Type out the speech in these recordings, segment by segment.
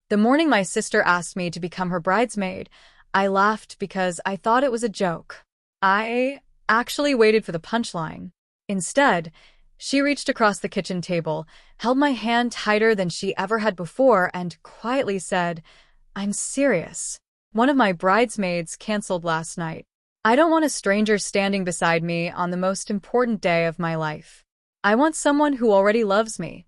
The morning my sister asked me to become her bridesmaid, I laughed because I thought it was a joke. I actually waited for the punchline. Instead, she reached across the kitchen table, held my hand tighter than she ever had before, and quietly said, "I'm serious. One of my bridesmaids canceled last night. I don't want a stranger standing beside me on the most important day of my life. I want someone who already loves me."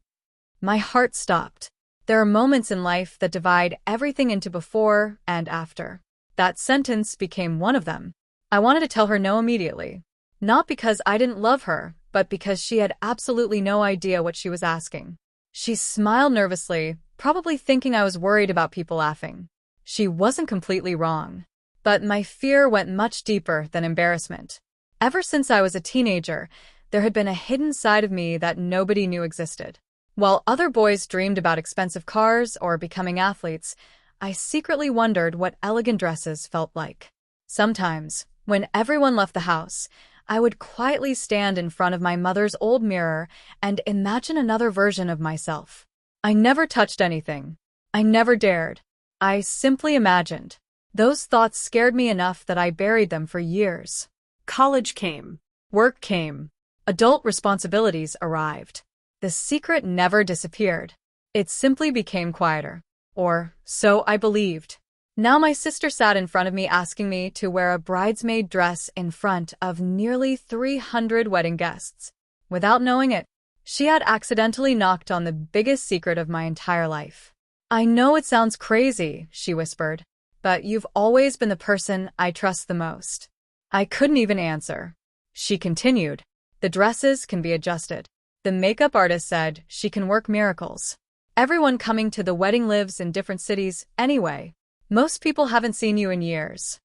My heart stopped. There are moments in life that divide everything into before and after. That sentence became one of them. I wanted to tell her no immediately. Not because I didn't love her, but because she had absolutely no idea what she was asking. She smiled nervously, probably thinking I was worried about people laughing. She wasn't completely wrong. But my fear went much deeper than embarrassment. Ever since I was a teenager, there had been a hidden side of me that nobody knew existed. While other boys dreamed about expensive cars or becoming athletes, I secretly wondered what elegant dresses felt like. Sometimes, when everyone left the house, I would quietly stand in front of my mother's old mirror and imagine another version of myself. I never touched anything. I never dared. I simply imagined. Those thoughts scared me enough that I buried them for years. College came. Work came. Adult responsibilities arrived. The secret never disappeared. It simply became quieter. Or so I believed. Now my sister sat in front of me asking me to wear a bridesmaid dress in front of nearly 300 wedding guests. Without knowing it, she had accidentally knocked on the biggest secret of my entire life. "I know it sounds crazy," she whispered, "but you've always been the person I trust the most." I couldn't even answer. She continued, "The dresses can be adjusted. The makeup artist said she can work miracles. Everyone coming to the wedding lives in different cities anyway. Most people haven't seen you in years."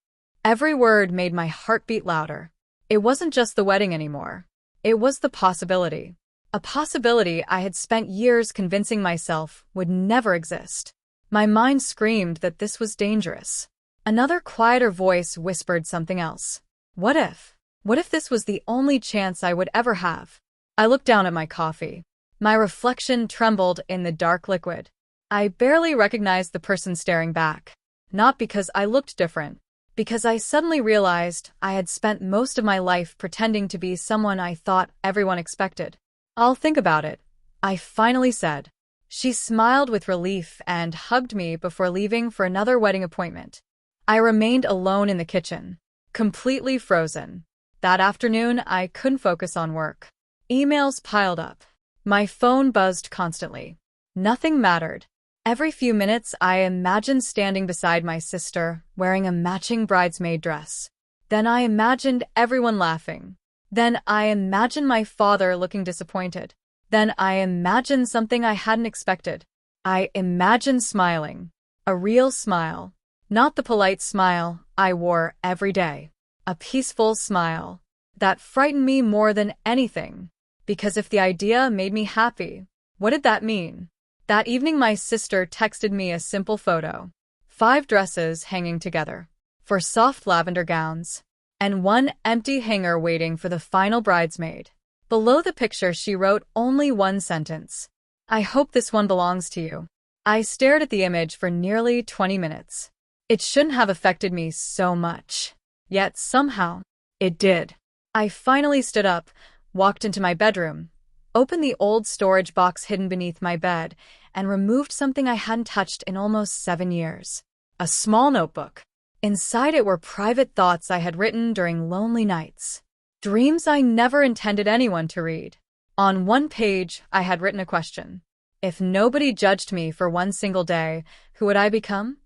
Every word made my heart beat louder. It wasn't just the wedding anymore. It was the possibility. A possibility I had spent years convincing myself would never exist. My mind screamed that this was dangerous. Another quieter voice whispered something else. What if? What if this was the only chance I would ever have? I looked down at my coffee. My reflection trembled in the dark liquid. I barely recognized the person staring back. Not because I looked different, because I suddenly realized I had spent most of my life pretending to be someone I thought everyone expected. "I'll think about it," I finally said. She smiled with relief and hugged me before leaving for another wedding appointment. I remained alone in the kitchen, completely frozen. That afternoon, I couldn't focus on work. Emails piled up. My phone buzzed constantly. Nothing mattered. Every few minutes, I imagined standing beside my sister, wearing a matching bridesmaid dress. Then I imagined everyone laughing. Then I imagined my father looking disappointed. Then I imagined something I hadn't expected. I imagined smiling. A real smile. Not the polite smile I wore every day. A peaceful smile. That frightened me more than anything. Because if the idea made me happy, what did that mean? That evening my sister texted me a simple photo. 5 dresses hanging together. 4 soft lavender gowns. And 1 empty hanger waiting for the final bridesmaid. Below the picture she wrote only one sentence. "I hope this one belongs to you." I stared at the image for nearly 20 minutes. It shouldn't have affected me so much. Yet somehow, it did. I finally stood up, walked into my bedroom, opened the old storage box hidden beneath my bed, and removed something I hadn't touched in almost 7 years. A small notebook. Inside it were private thoughts I had written during lonely nights. Dreams I never intended anyone to read. On one page, I had written a question. If nobody judged me for one single day, who would I become?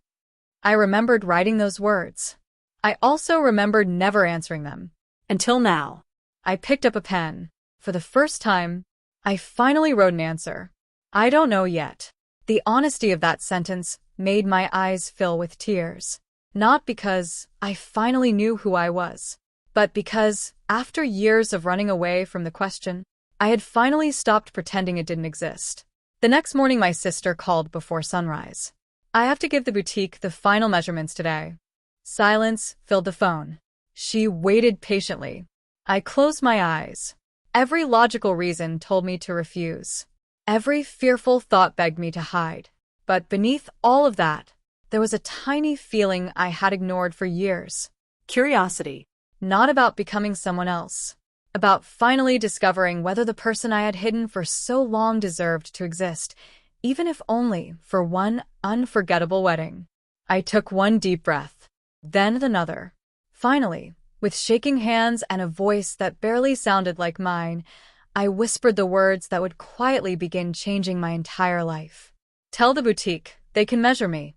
I remembered writing those words. I also remembered never answering them. Until now. I picked up a pen. For the first time, I finally wrote an answer. I don't know yet. The honesty of that sentence made my eyes fill with tears. Not because I finally knew who I was, but because, after years of running away from the question, I had finally stopped pretending it didn't exist. The next morning my sister called before sunrise. "I have to give the boutique the final measurements today." Silence filled the phone. She waited patiently. I closed my eyes. Every logical reason told me to refuse. Every fearful thought begged me to hide. But beneath all of that, there was a tiny feeling I had ignored for years. Curiosity. Not about becoming someone else. About finally discovering whether the person I had hidden for so long deserved to exist, even if only for one unforgettable wedding. I took one deep breath, then another. Finally, with shaking hands and a voice that barely sounded like mine, I whispered the words that would quietly begin changing my entire life. "Tell the boutique, they can measure me."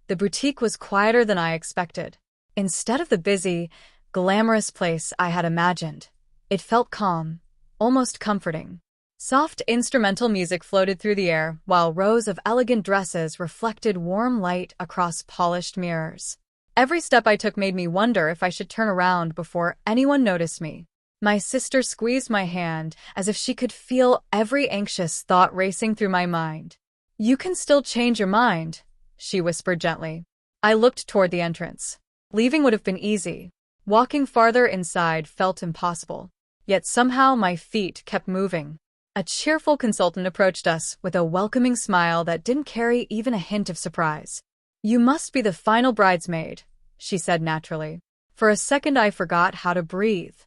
The boutique was quieter than I expected. Instead of the busy, glamorous place I had imagined, it felt calm, almost comforting. Soft instrumental music floated through the air, while rows of elegant dresses reflected warm light across polished mirrors. Every step I took made me wonder if I should turn around before anyone noticed me. My sister squeezed my hand as if she could feel every anxious thought racing through my mind. "You can still change your mind," she whispered gently. I looked toward the entrance. Leaving would have been easy. Walking farther inside felt impossible. Yet somehow my feet kept moving. A cheerful consultant approached us with a welcoming smile that didn't carry even a hint of surprise. "You must be the final bridesmaid," she said naturally. For a second I forgot how to breathe.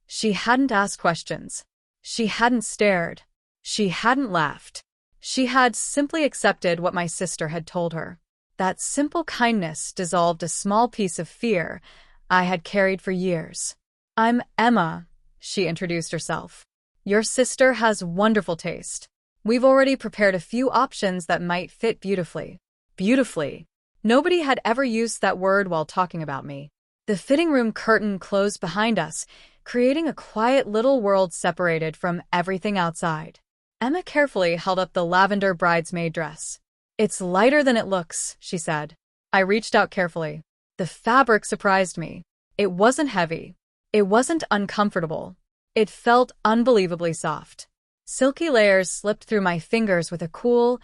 She hadn't asked questions. She hadn't stared. She hadn't laughed. She had simply accepted what my sister had told her. That simple kindness dissolved a small piece of fear I had carried for years. "I'm Emma," she introduced herself. "Your sister has wonderful taste. We've already prepared a few options that might fit beautifully." Beautifully. Nobody had ever used that word while talking about me. The fitting room curtain closed behind us, creating a quiet little world separated from everything outside. Emma carefully held up the lavender bridesmaid dress. "It's lighter than it looks," she said. I reached out carefully. The fabric surprised me. It wasn't heavy. It wasn't uncomfortable. It felt unbelievably soft. Silky layers slipped through my fingers with a cool,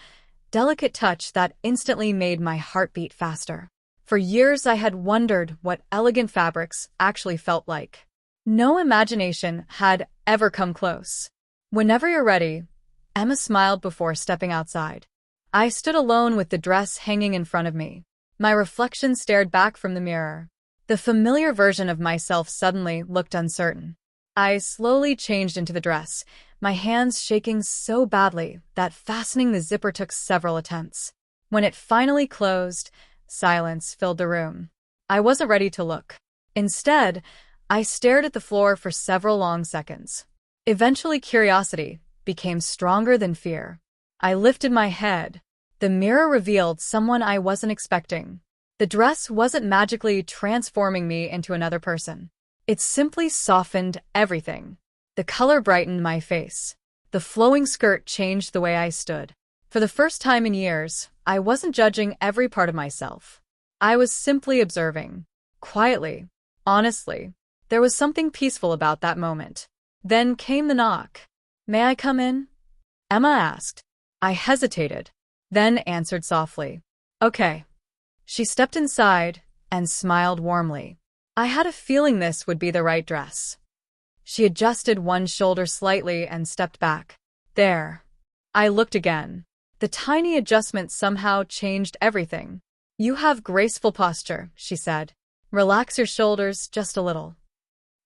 delicate touch that instantly made my heart beat faster. For years I had wondered what elegant fabrics actually felt like. No imagination had ever come close. "Whenever you're ready," Emma smiled before stepping outside. I stood alone with the dress hanging in front of me. My reflection stared back from the mirror. The familiar version of myself suddenly looked uncertain. I slowly changed into the dress, my hands shaking so badly that fastening the zipper took several attempts. When it finally closed, silence filled the room. I wasn't ready to look. Instead, I stared at the floor for several long seconds. Eventually, curiosity became stronger than fear. I lifted my head. The mirror revealed someone I wasn't expecting. The dress wasn't magically transforming me into another person. It simply softened everything. The color brightened my face. The flowing skirt changed the way I stood. For the first time in years, I wasn't judging every part of myself. I was simply observing. Quietly. Honestly. There was something peaceful about that moment. Then came the knock. "May I come in?" Emma asked. I hesitated, then answered softly. "Okay." She stepped inside and smiled warmly. I had a feeling this would be the right dress. She adjusted one shoulder slightly and stepped back. "There." I looked again. The tiny adjustment somehow changed everything. "You have graceful posture," she said. "Relax your shoulders just a little."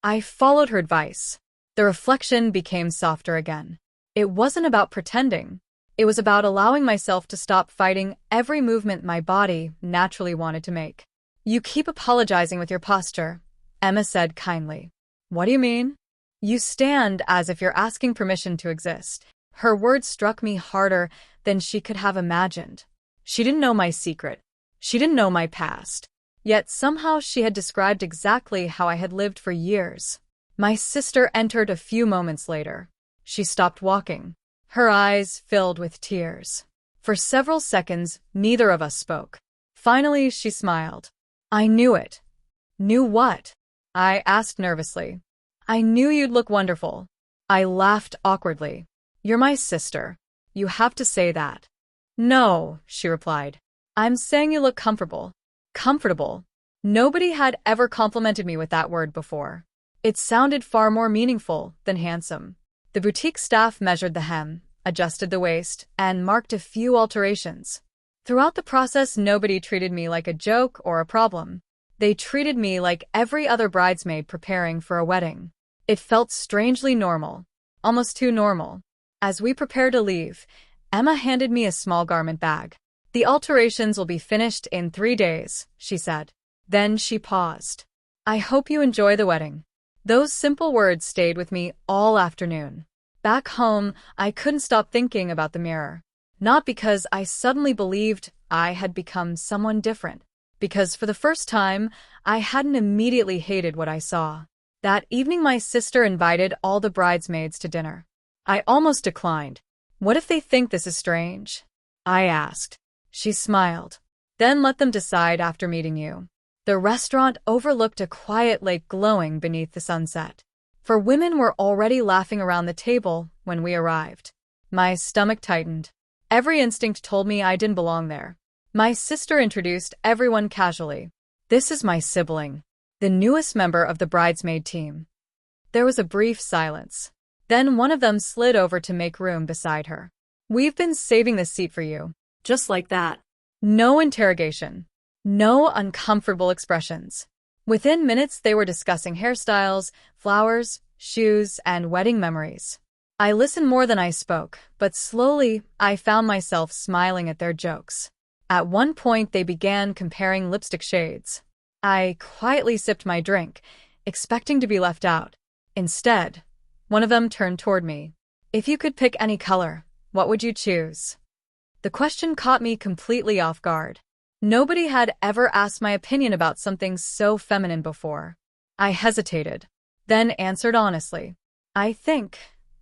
I followed her advice. The reflection became softer again. It wasn't about pretending. It was about allowing myself to stop fighting every movement my body naturally wanted to make. "You keep apologizing with your posture," Emma said kindly. "What do you mean?" "You stand as if you're asking permission to exist." Her words struck me harder than she could have imagined. She didn't know my secret. She didn't know my past. Yet somehow she had described exactly how I had lived for years. My sister entered a few moments later. She stopped walking. Her eyes filled with tears. For several seconds, neither of us spoke. Finally, she smiled. "I knew it." "Knew what?" I asked nervously. "I knew you'd look wonderful." I laughed awkwardly. "You're my sister. You have to say that." "No," she replied. "I'm saying you look comfortable." Comfortable. Nobody had ever complimented me with that word before. It sounded far more meaningful than handsome. The boutique staff measured the hem, adjusted the waist, and marked a few alterations. Throughout the process, nobody treated me like a joke or a problem. They treated me like every other bridesmaid preparing for a wedding. It felt strangely normal, almost too normal. As we prepared to leave, Emma handed me a small garment bag. "The alterations will be finished in 3 days," she said. Then she paused. "I hope you enjoy the wedding." Those simple words stayed with me all afternoon. Back home, I couldn't stop thinking about the mirror. Not because I suddenly believed I had become someone different, because for the first time, I hadn't immediately hated what I saw. That evening, my sister invited all the bridesmaids to dinner. I almost declined. "What if they think this is strange?" I asked. She smiled. "Then let them decide after meeting you." The restaurant overlooked a quiet lake glowing beneath the sunset. For women were already laughing around the table when we arrived. My stomach tightened. Every instinct told me I didn't belong there. My sister introduced everyone casually. "This is my sibling, the newest member of the bridesmaid team." There was a brief silence. Then one of them slid over to make room beside her. "We've been saving this seat for you." Just like that. No interrogation. No uncomfortable expressions. Within minutes, they were discussing hairstyles, flowers, shoes, and wedding memories. I listened more than I spoke, but slowly, I found myself smiling at their jokes. At one point, they began comparing lipstick shades. I quietly sipped my drink, expecting to be left out. Instead, one of them turned toward me. "If you could pick any color, what would you choose?" The question caught me completely off guard. Nobody had ever asked my opinion about something so feminine before. I hesitated, then answered honestly. "I think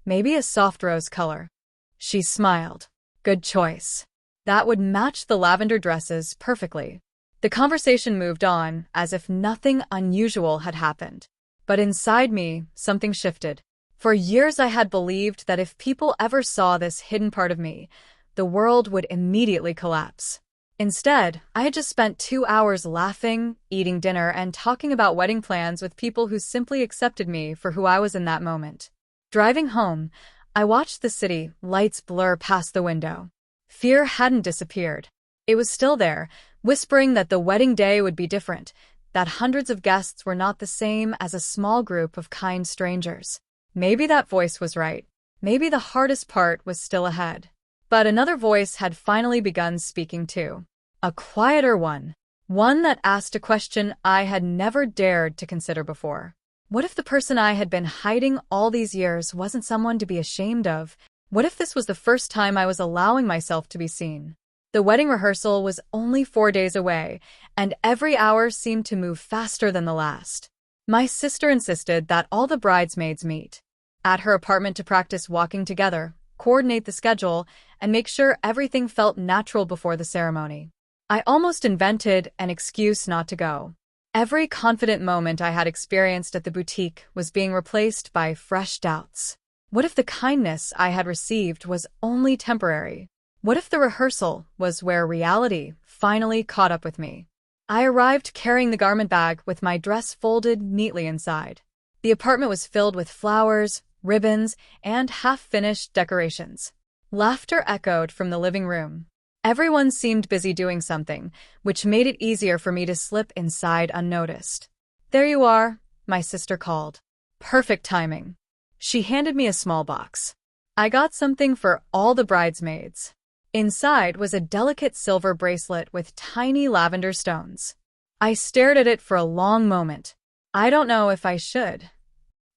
maybe a soft rose color." She smiled. "Good choice. That would match the lavender dresses perfectly." The conversation moved on as if nothing unusual had happened. But inside me, something shifted. For years I had believed that if people ever saw this hidden part of me, the world would immediately collapse. Instead, I had just spent 2 hours laughing, eating dinner, and talking about wedding plans with people who simply accepted me for who I was in that moment. Driving home, I watched the city lights blur past the window. Fear hadn't disappeared. It was still there, whispering that the wedding day would be different, that hundreds of guests were not the same as a small group of kind strangers. Maybe that voice was right. Maybe the hardest part was still ahead. But another voice had finally begun speaking too. A quieter one. One that asked a question I had never dared to consider before. What if the person I had been hiding all these years wasn't someone to be ashamed of? What if this was the first time I was allowing myself to be seen? The wedding rehearsal was only 4 days away, and every hour seemed to move faster than the last. My sister insisted that all the bridesmaids meet at her apartment to practice walking together, coordinate the schedule, and make sure everything felt natural before the ceremony. I almost invented an excuse not to go. Every confident moment I had experienced at the boutique was being replaced by fresh doubts. What if the kindness I had received was only temporary? What if the rehearsal was where reality finally caught up with me? I arrived carrying the garment bag with my dress folded neatly inside. The apartment was filled with flowers, ribbons, and half-finished decorations. Laughter echoed from the living room. Everyone seemed busy doing something, which made it easier for me to slip inside unnoticed. "There you are," my sister called. Perfect timing. She handed me a small box. "I got something for all the bridesmaids." Inside was a delicate silver bracelet with tiny lavender stones. I stared at it for a long moment. "I don't know if I should."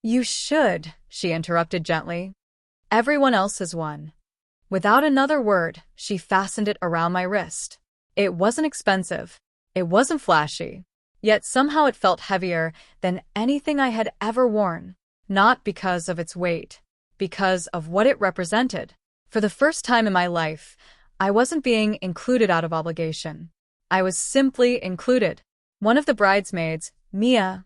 "You should," she interrupted gently. "Everyone else has one." Without another word, she fastened it around my wrist. It wasn't expensive. It wasn't flashy. Yet somehow it felt heavier than anything I had ever worn. Not because of its weight, because of what it represented. For the first time in my life, I wasn't being included out of obligation. I was simply included. One of the bridesmaids, Mia,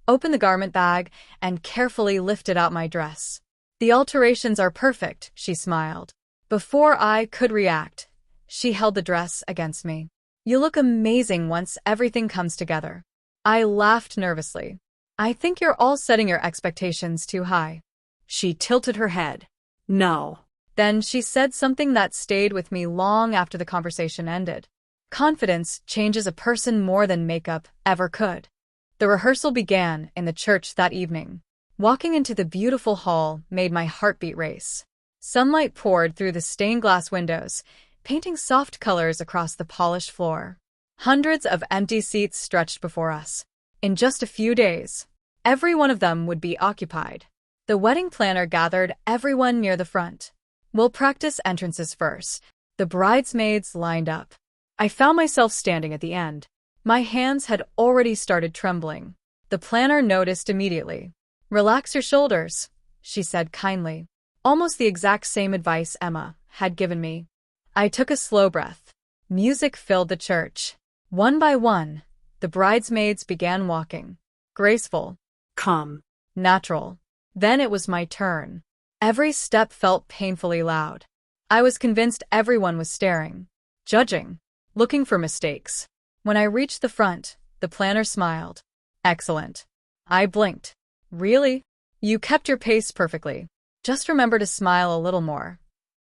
opened the garment bag and carefully lifted out my dress. "The alterations are perfect," she smiled. Before I could react, she held the dress against me. "You look amazing once everything comes together." I laughed nervously. "I think you're all setting your expectations too high." She tilted her head. "No." Then she said something that stayed with me long after the conversation ended. Confidence changes a person more than makeup ever could. The rehearsal began in the church that evening. Walking into the beautiful hall made my heartbeat race. Sunlight poured through the stained glass windows, painting soft colors across the polished floor. Hundreds of empty seats stretched before us. In just a few days, every one of them would be occupied. The wedding planner gathered everyone near the front. "We'll practice entrances first." The bridesmaids lined up. I found myself standing at the end. My hands had already started trembling. The planner noticed immediately. "Relax your shoulders," she said kindly. Almost the exact same advice Emma had given me. I took a slow breath. Music filled the church. One by one, the bridesmaids began walking. Graceful. Calm. Natural. Then it was my turn. Every step felt painfully loud. I was convinced everyone was staring, judging, looking for mistakes. When I reached the front, the planner smiled. "Excellent." I blinked. "Really? You kept your pace perfectly. Just remember to smile a little more."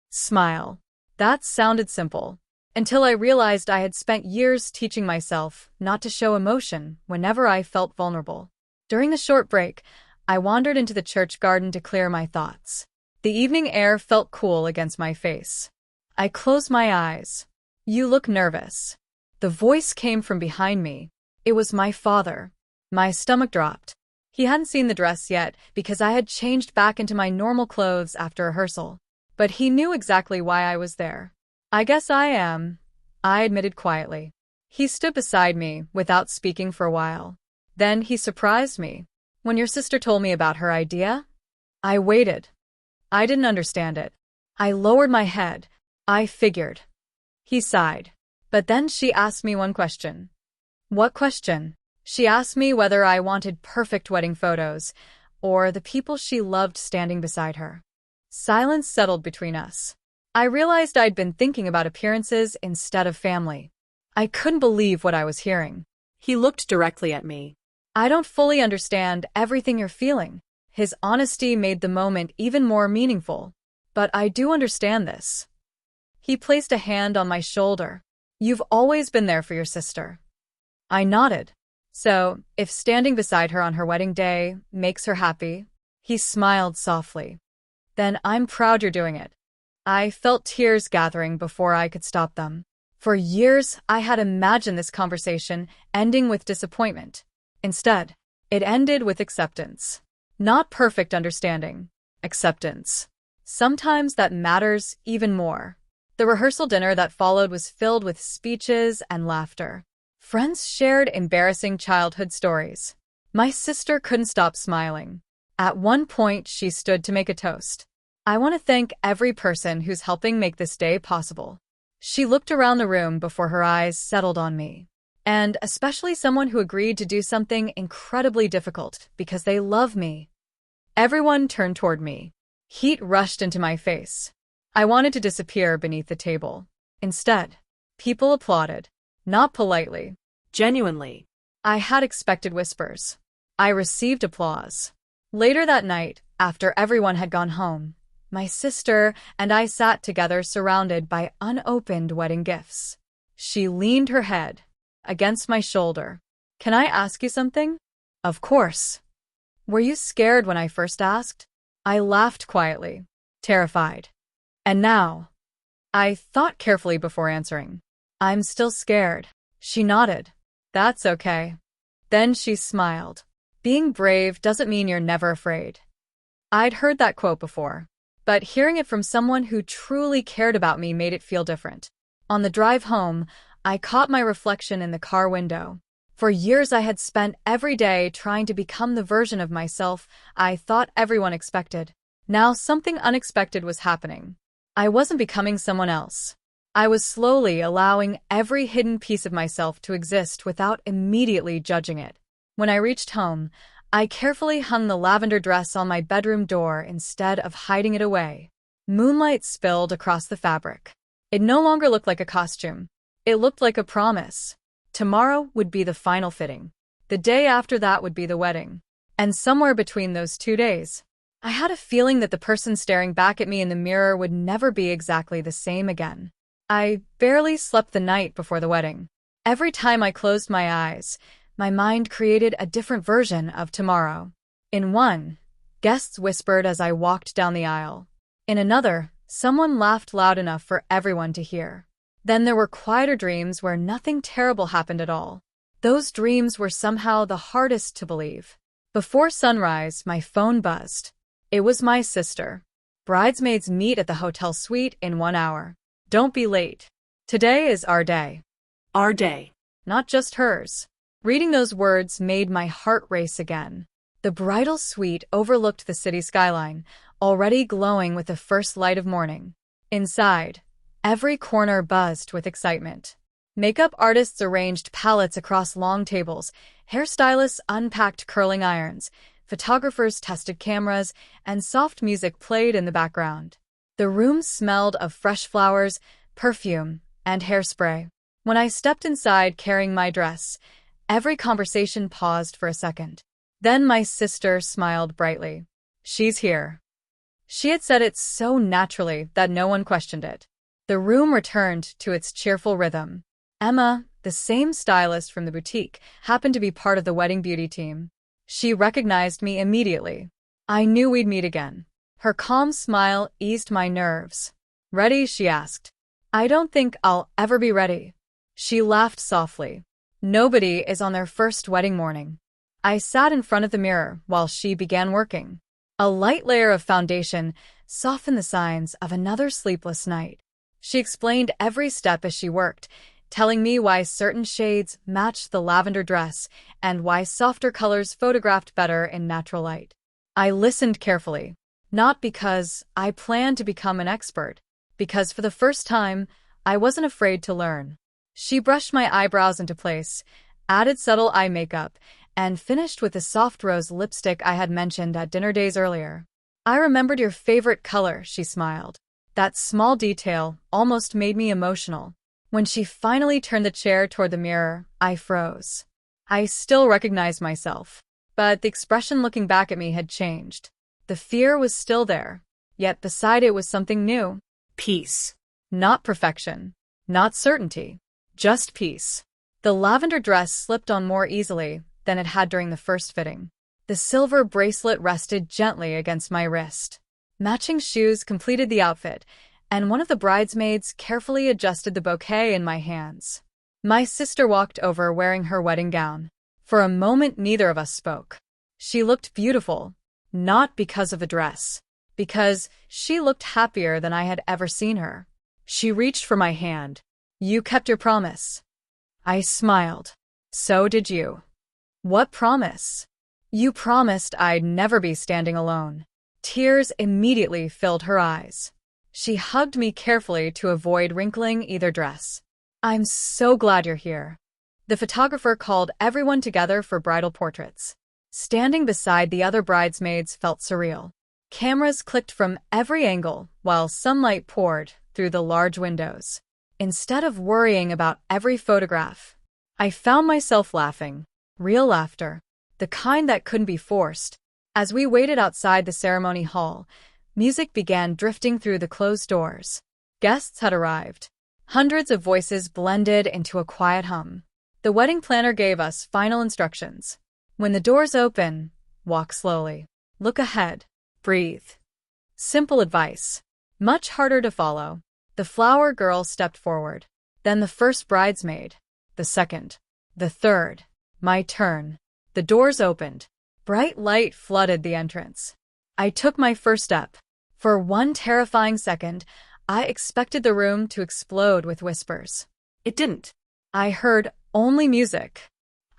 Smile. That sounded simple, until I realized I had spent years teaching myself not to show emotion whenever I felt vulnerable. During the short break, I wandered into the church garden to clear my thoughts. The evening air felt cool against my face. I closed my eyes. "You look nervous." The voice came from behind me. It was my father. My stomach dropped. He hadn't seen the dress yet because I had changed back into my normal clothes after rehearsal. But he knew exactly why I was there. "I guess I am," I admitted quietly. He stood beside me without speaking for a while. Then he surprised me. "When your sister told me about her idea?" I waited. I didn't understand it. I lowered my head. I figured. He sighed. But then she asked me one question. "What question?" She asked me whether I wanted perfect wedding photos, or the people she loved standing beside her. Silence settled between us. I realized I'd been thinking about appearances instead of family. I couldn't believe what I was hearing. He looked directly at me. "I don't fully understand everything you're feeling." His honesty made the moment even more meaningful. "But I do understand this." He placed a hand on my shoulder. "You've always been there for your sister." I nodded. "So, if standing beside her on her wedding day makes her happy," he smiled softly, "then I'm proud you're doing it." I felt tears gathering before I could stop them. For years, I had imagined this conversation ending with disappointment. Instead, it ended with acceptance. Not perfect understanding. Acceptance. Sometimes that matters even more. The rehearsal dinner that followed was filled with speeches and laughter. Friends shared embarrassing childhood stories. My sister couldn't stop smiling. At one point, she stood to make a toast. "I want to thank every person who's helping make this day possible." She looked around the room before her eyes settled on me. And especially someone who agreed to do something incredibly difficult because they love me. Everyone turned toward me. Heat rushed into my face. I wanted to disappear beneath the table. Instead, people applauded. Not politely. Genuinely. I had expected whispers. I received applause. Later that night, after everyone had gone home, my sister and I sat together surrounded by unopened wedding gifts. She leaned her head against my shoulder. "Can I ask you something?" "Of course." "Were you scared when I first asked?" I laughed quietly, terrified. "And now?" I thought carefully before answering. "I'm still scared." She nodded. "That's okay." Then she smiled. "Being brave doesn't mean you're never afraid." I'd heard that quote before, but hearing it from someone who truly cared about me made it feel different. On the drive home, I caught my reflection in the car window. For years I had spent every day trying to become the version of myself I thought everyone expected. Now something unexpected was happening. I wasn't becoming someone else. I was slowly allowing every hidden piece of myself to exist without immediately judging it. When I reached home, I carefully hung the lavender dress on my bedroom door instead of hiding it away. Moonlight spilled across the fabric. It no longer looked like a costume. It looked like a promise. Tomorrow would be the final fitting. The day after that would be the wedding. And somewhere between those 2 days, I had a feeling that the person staring back at me in the mirror would never be exactly the same again. I barely slept the night before the wedding. Every time I closed my eyes, my mind created a different version of tomorrow. In one, guests whispered as I walked down the aisle. In another, someone laughed loud enough for everyone to hear. Then there were quieter dreams where nothing terrible happened at all. Those dreams were somehow the hardest to believe. Before sunrise, my phone buzzed. It was my sister. Bridesmaids meet at the hotel suite in 1 hour. Don't be late. Today is our day. Our day. Not just hers. Reading those words made my heart race again. The bridal suite overlooked the city skyline, already glowing with the first light of morning. Inside, every corner buzzed with excitement. Makeup artists arranged palettes across long tables, hairstylists unpacked curling irons, photographers tested cameras, and soft music played in the background. The room smelled of fresh flowers, perfume, and hairspray. When I stepped inside carrying my dress, every conversation paused for a second. Then my sister smiled brightly. She's here. She had said it so naturally that no one questioned it. The room returned to its cheerful rhythm. Emma, the same stylist from the boutique, happened to be part of the wedding beauty team. She recognized me immediately. I knew we'd meet again. Her calm smile eased my nerves. "Ready?" she asked. "I don't think I'll ever be ready." She laughed softly. Nobody is on their first wedding morning. I sat in front of the mirror while she began working. A light layer of foundation softened the signs of another sleepless night. She explained every step as she worked, telling me why certain shades matched the lavender dress and why softer colors photographed better in natural light. I listened carefully, not because I planned to become an expert, because for the first time, I wasn't afraid to learn. She brushed my eyebrows into place, added subtle eye makeup, and finished with the soft rose lipstick I had mentioned at dinner days earlier. "I remembered your favorite color," she smiled. That small detail almost made me emotional. When she finally turned the chair toward the mirror, I froze. I still recognized myself, but the expression looking back at me had changed. The fear was still there, yet beside it was something new. Peace. Not perfection, not certainty, just peace. The lavender dress slipped on more easily than it had during the first fitting. The silver bracelet rested gently against my wrist. Matching shoes completed the outfit, and one of the bridesmaids carefully adjusted the bouquet in my hands. My sister walked over wearing her wedding gown. For a moment, neither of us spoke. She looked beautiful, not because of the dress, because she looked happier than I had ever seen her. She reached for my hand. "You kept your promise." I smiled. "So did you." "What promise?" "You promised I'd never be standing alone." Tears immediately filled her eyes. She hugged me carefully to avoid wrinkling either dress. "I'm so glad you're here." The photographer called everyone together for bridal portraits. Standing beside the other bridesmaids felt surreal. Cameras clicked from every angle while sunlight poured through the large windows. Instead of worrying about every photograph, I found myself laughing. Real laughter, the kind that couldn't be forced. As we waited outside the ceremony hall, music began drifting through the closed doors. Guests had arrived. Hundreds of voices blended into a quiet hum. The wedding planner gave us final instructions. When the doors open, walk slowly. Look ahead. Breathe. Simple advice. Much harder to follow. The flower girl stepped forward. Then the first bridesmaid. The second. The third. My turn. The doors opened. Bright light flooded the entrance. I took my first step. For one terrifying second, I expected the room to explode with whispers. It didn't. I heard only music.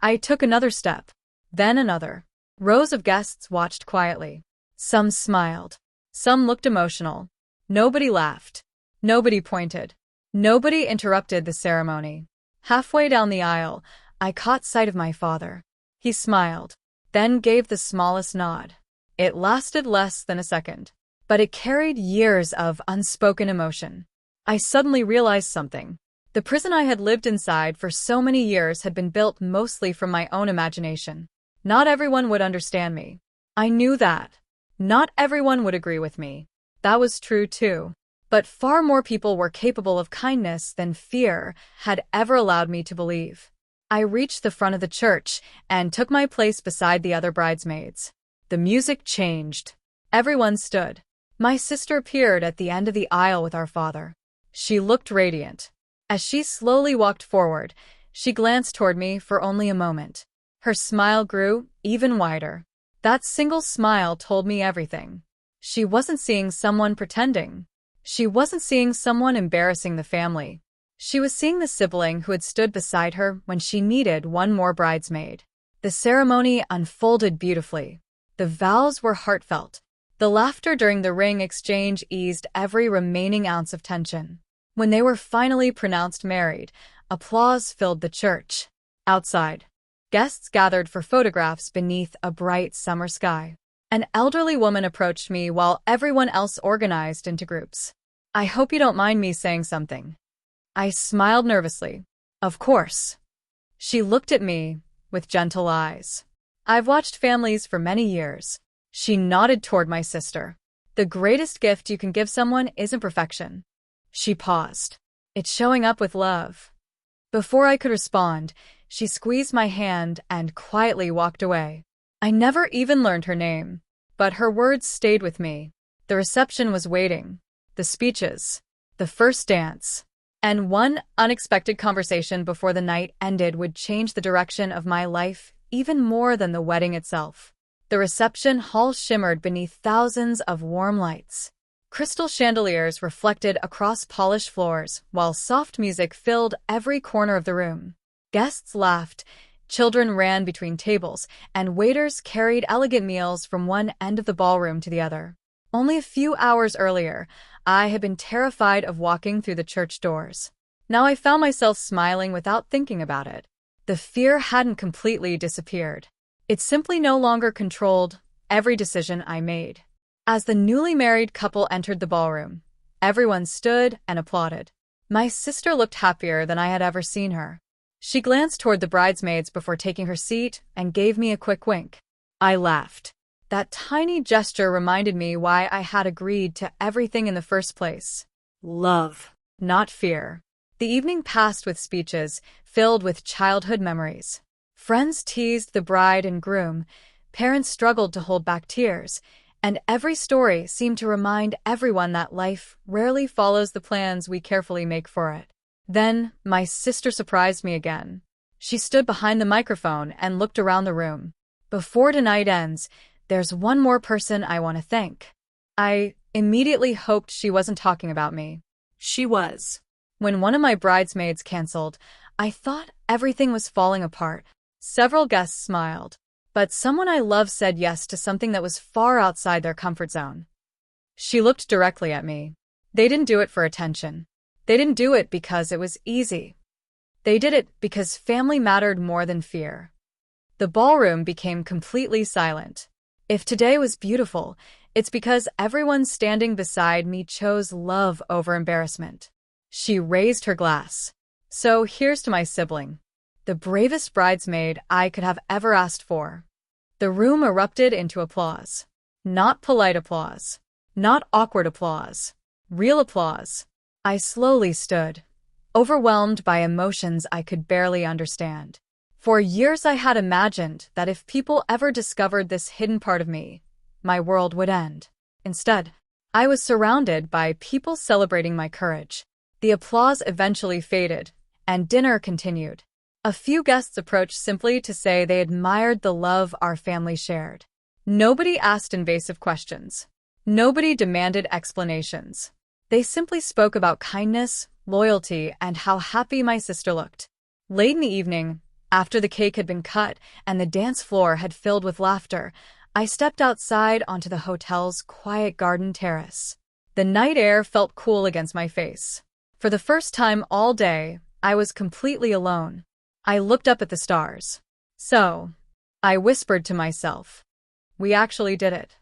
I took another step, then another. Rows of guests watched quietly. Some smiled. Some looked emotional. Nobody laughed. Nobody pointed. Nobody interrupted the ceremony. Halfway down the aisle, I caught sight of my father. He smiled, then gave the smallest nod. It lasted less than a second, but it carried years of unspoken emotion. I suddenly realized something. The prison I had lived inside for so many years had been built mostly from my own imagination. Not everyone would understand me. I knew that. Not everyone would agree with me. That was true too. But far more people were capable of kindness than fear had ever allowed me to believe. I reached the front of the church and took my place beside the other bridesmaids. The music changed. Everyone stood. My sister appeared at the end of the aisle with our father. She looked radiant. As she slowly walked forward, she glanced toward me for only a moment. Her smile grew even wider. That single smile told me everything. She wasn't seeing someone pretending. She wasn't seeing someone embarrassing the family. She was seeing the sibling who had stood beside her when she needed one more bridesmaid. The ceremony unfolded beautifully. The vows were heartfelt. The laughter during the ring exchange eased every remaining ounce of tension. When they were finally pronounced married, applause filled the church. Outside, guests gathered for photographs beneath a bright summer sky. An elderly woman approached me while everyone else organized into groups. "I hope you don't mind me saying something." I smiled nervously. "Of course." She looked at me with gentle eyes. "I've watched families for many years." She nodded toward my sister. "The greatest gift you can give someone isn't perfection." She paused. "It's showing up with love." Before I could respond, she squeezed my hand and quietly walked away. I never even learned her name, but her words stayed with me. The reception was waiting. The speeches. The first dance. And one unexpected conversation before the night ended would change the direction of my life even more than the wedding itself. The reception hall shimmered beneath thousands of warm lights. Crystal chandeliers reflected across polished floors, while soft music filled every corner of the room. Guests laughed, children ran between tables, and waiters carried elegant meals from one end of the ballroom to the other. Only a few hours earlier, I had been terrified of walking through the church doors. Now I found myself smiling without thinking about it. The fear hadn't completely disappeared. It simply no longer controlled every decision I made. As the newly married couple entered the ballroom, everyone stood and applauded. My sister looked happier than I had ever seen her. She glanced toward the bridesmaids before taking her seat and gave me a quick wink. I laughed. That tiny gesture reminded me why I had agreed to everything in the first place. Love. Not fear. The evening passed with speeches filled with childhood memories. Friends teased the bride and groom, parents struggled to hold back tears, and every story seemed to remind everyone that life rarely follows the plans we carefully make for it. Then, my sister surprised me again. She stood behind the microphone and looked around the room. "Before tonight ends, there's one more person I want to thank." I immediately hoped she wasn't talking about me. She was. When one of my bridesmaids canceled, I thought everything was falling apart. Several guests smiled, but someone I love said yes to something that was far outside their comfort zone. She looked directly at me. They didn't do it for attention. They didn't do it because it was easy. They did it because family mattered more than fear. The ballroom became completely silent. If today was beautiful, it's because everyone standing beside me chose love over embarrassment. She raised her glass. "So here's to my sibling, the bravest bridesmaid I could have ever asked for." The room erupted into applause. Not polite applause. Not awkward applause. Real applause. I slowly stood, overwhelmed by emotions I could barely understand. For years I had imagined that if people ever discovered this hidden part of me, my world would end. Instead, I was surrounded by people celebrating my courage. The applause eventually faded, and dinner continued. A few guests approached simply to say they admired the love our family shared. Nobody asked invasive questions. Nobody demanded explanations. They simply spoke about kindness, loyalty, and how happy my sister looked. Late in the evening, after the cake had been cut and the dance floor had filled with laughter, I stepped outside onto the hotel's quiet garden terrace. The night air felt cool against my face. For the first time all day, I was completely alone. I looked up at the stars. "So," I whispered to myself, "we actually did it."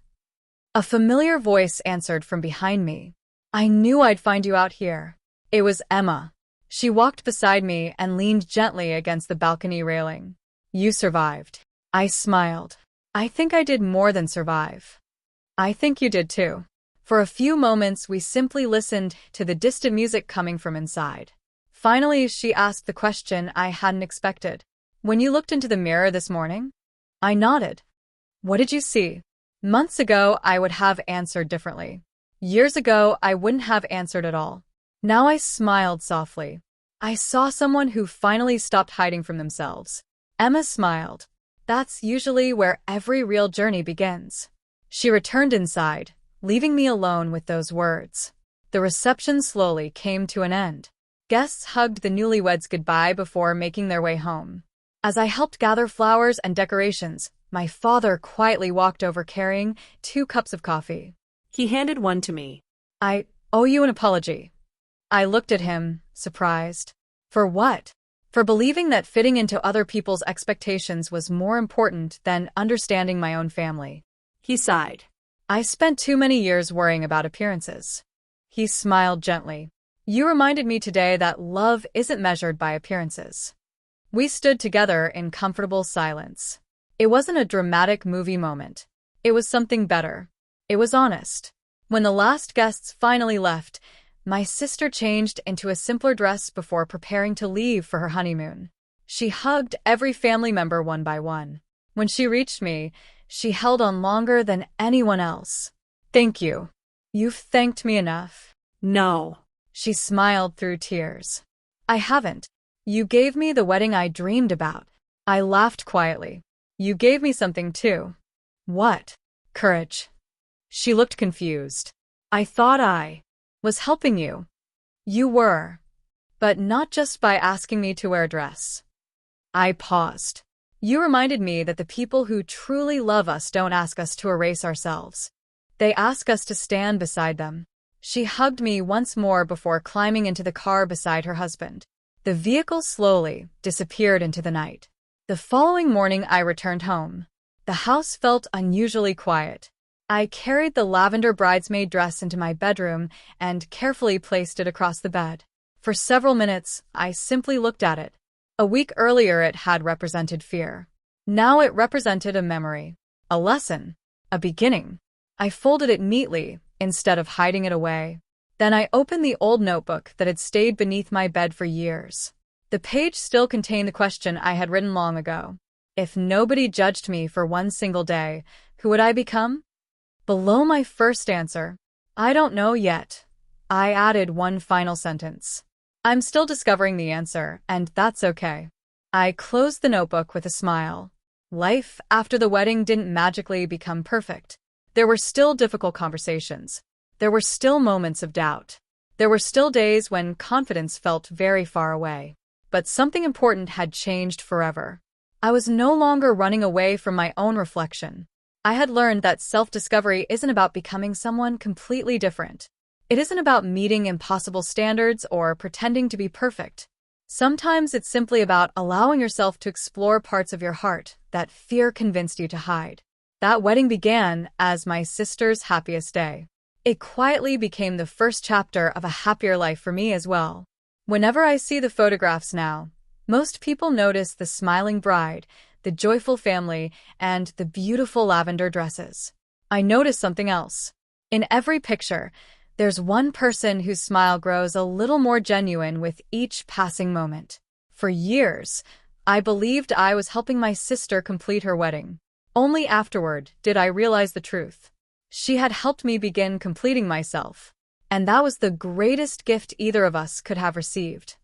A familiar voice answered from behind me. "I knew I'd find you out here." It was Emma. She walked beside me and leaned gently against the balcony railing. "You survived." I smiled. "I think I did more than survive. I think you did too. For a few moments, we simply listened to the distant music coming from inside. Finally, she asked the question I hadn't expected. When you looked into the mirror this morning? I nodded. What did you see? Months ago, I would have answered differently. Years ago, I wouldn't have answered at all. Now I smiled softly. I saw someone who finally stopped hiding from themselves. Emma smiled. That's usually where every real journey begins. She returned inside, leaving me alone with those words. The reception slowly came to an end. Guests hugged the newlyweds goodbye before making their way home. As I helped gather flowers and decorations, my father quietly walked over carrying 2 cups of coffee. He handed one to me. I owe you an apology. I looked at him, surprised. For what? For believing that fitting into other people's expectations was more important than understanding my own family. He sighed. I spent too many years worrying about appearances. He smiled gently. You reminded me today that love isn't measured by appearances. We stood together in comfortable silence. It wasn't a dramatic movie moment. It was something better. It was honest. When the last guests finally left, my sister changed into a simpler dress before preparing to leave for her honeymoon. She hugged every family member one by one. When she reached me, she held on longer than anyone else. Thank you. You've thanked me enough. No. She smiled through tears. I haven't. You gave me the wedding I dreamed about. I laughed quietly. You gave me something too. What? Courage. She looked confused. I thought I was helping you. You were. But not just by asking me to wear a dress. I paused. You reminded me that the people who truly love us don't ask us to erase ourselves. They ask us to stand beside them. She hugged me once more before climbing into the car beside her husband. The vehicle slowly disappeared into the night. The following morning, I returned home. The house felt unusually quiet. I carried the lavender bridesmaid dress into my bedroom and carefully placed it across the bed. For several minutes, I simply looked at it. A week earlier, it had represented fear. Now it represented a memory, a lesson, a beginning. I folded it neatly instead of hiding it away. Then I opened the old notebook that had stayed beneath my bed for years. The page still contained the question I had written long ago. If nobody judged me for one single day, who would I become? Below my first answer, I don't know yet, I added one final sentence. I'm still discovering the answer, and that's okay. I closed the notebook with a smile. Life after the wedding didn't magically become perfect. There were still difficult conversations. There were still moments of doubt. There were still days when confidence felt very far away. But something important had changed forever. I was no longer running away from my own reflection. I had learned that self-discovery isn't about becoming someone completely different. It isn't about meeting impossible standards or pretending to be perfect. Sometimes it's simply about allowing yourself to explore parts of your heart that fear convinced you to hide. That wedding began as my sister's happiest day. It quietly became the first chapter of a happier life for me as well. Whenever I see the photographs now, most people notice the smiling bride, the joyful family, and the beautiful lavender dresses. I notice something else. In every picture, there's one person whose smile grows a little more genuine with each passing moment. For years, I believed I was helping my sister complete her wedding. Only afterward did I realize the truth. She had helped me begin completing myself. And that was the greatest gift either of us could have received.